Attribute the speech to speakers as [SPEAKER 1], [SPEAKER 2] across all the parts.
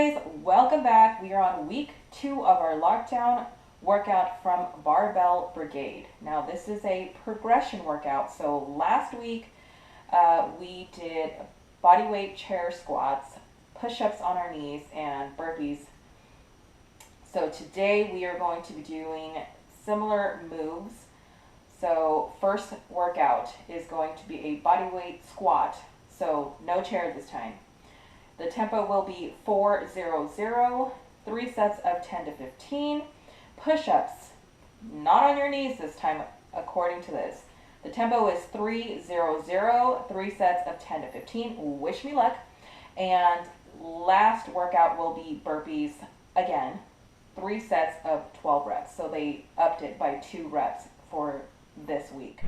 [SPEAKER 1] guys, welcome back. We are on week 2 of our lockdown workout from Barbell Brigade. Now this is a progression workout. So last week we did bodyweight chair squats, push-ups on our knees, and burpees. So today we are going to be doing similar moves. So first workout is going to be a bodyweight squat, so no chair this time. The tempo will be 4-0-0, 3 sets of 10 to 15. Push-ups, not on your knees this time according to this. The tempo is 3-0-0, 3 sets of 10 to 15. Wish me luck. And last workout will be burpees again, 3 sets of 12 reps. So they upped it by 2 reps for this week.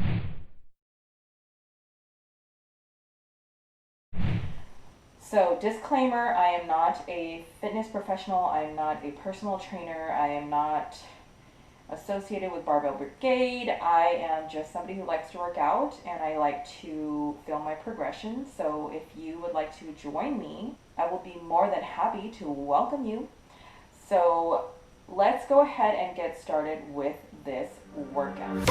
[SPEAKER 1] So disclaimer, I am not a fitness professional, I am not a personal trainer, I am not associated with Barbell Brigade. I am just somebody who likes to work out and I like to film my progression. So if you would like to join me, I will be more than happy to welcome you. So let's go ahead and get started with this workout.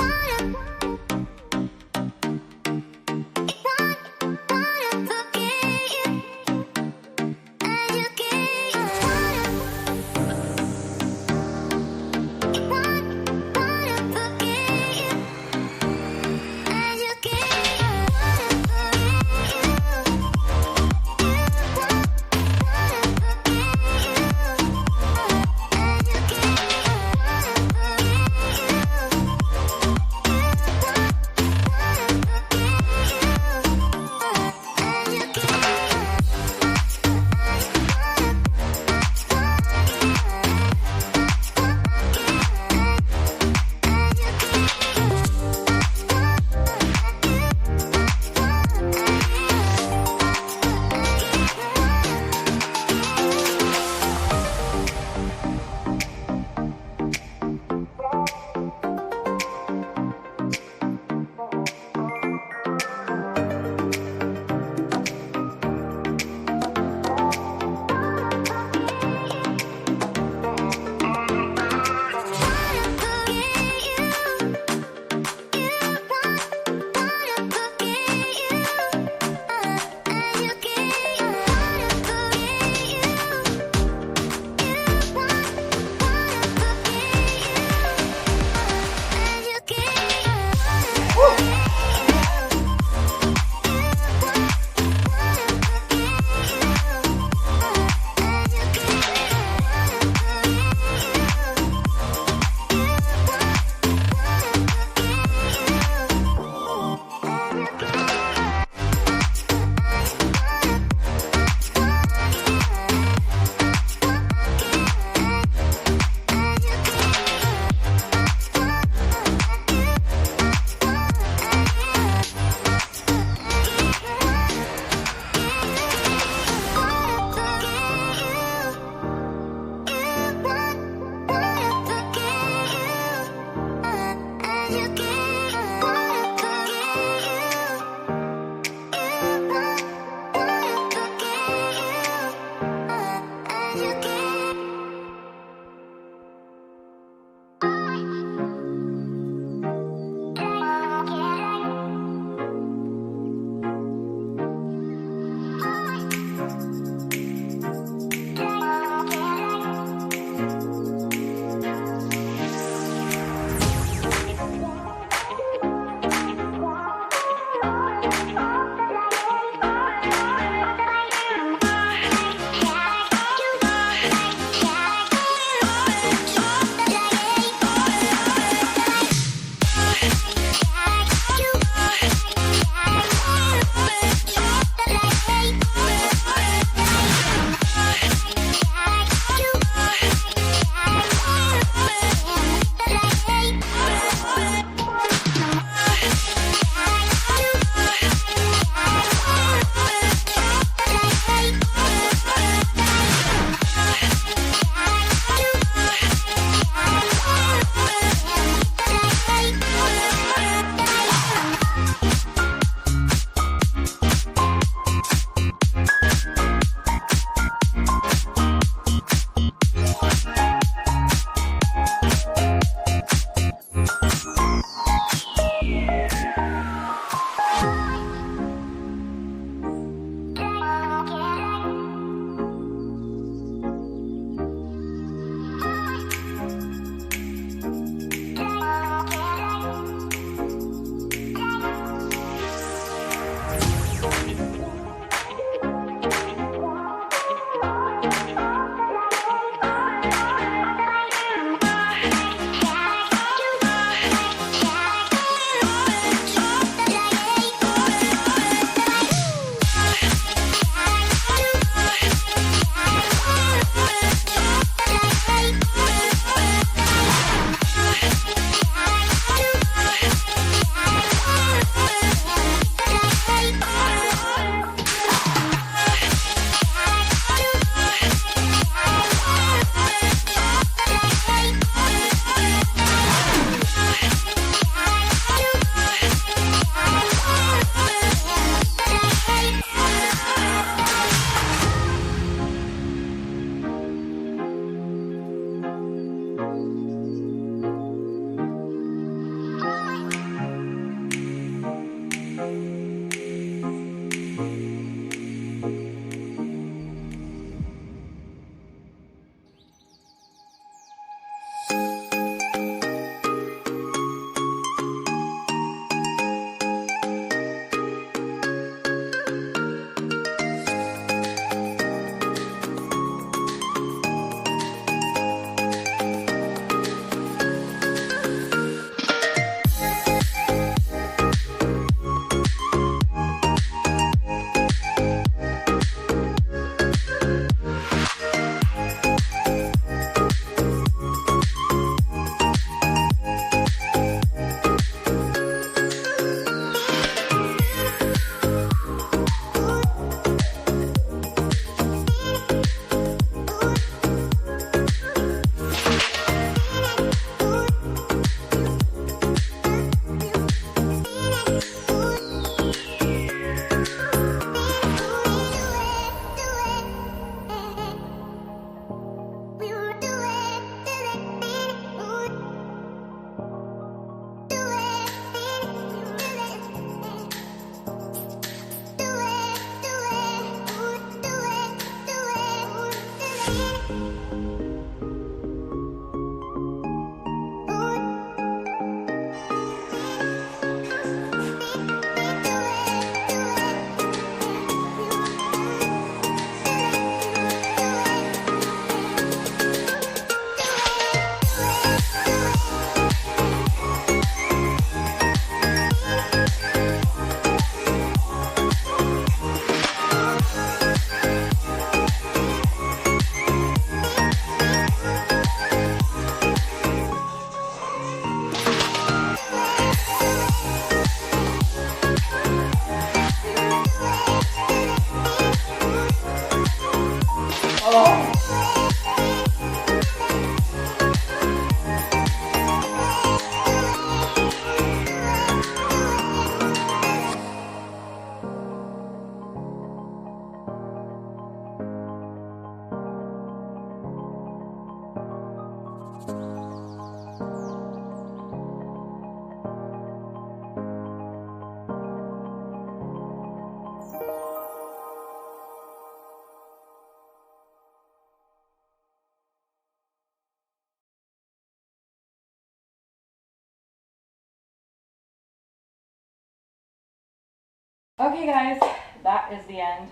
[SPEAKER 1] Okay guys, that is the end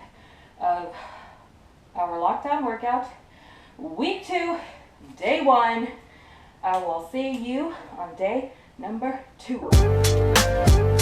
[SPEAKER 1] of our lockdown workout. Week 2, day 1. I will see you on day number 2.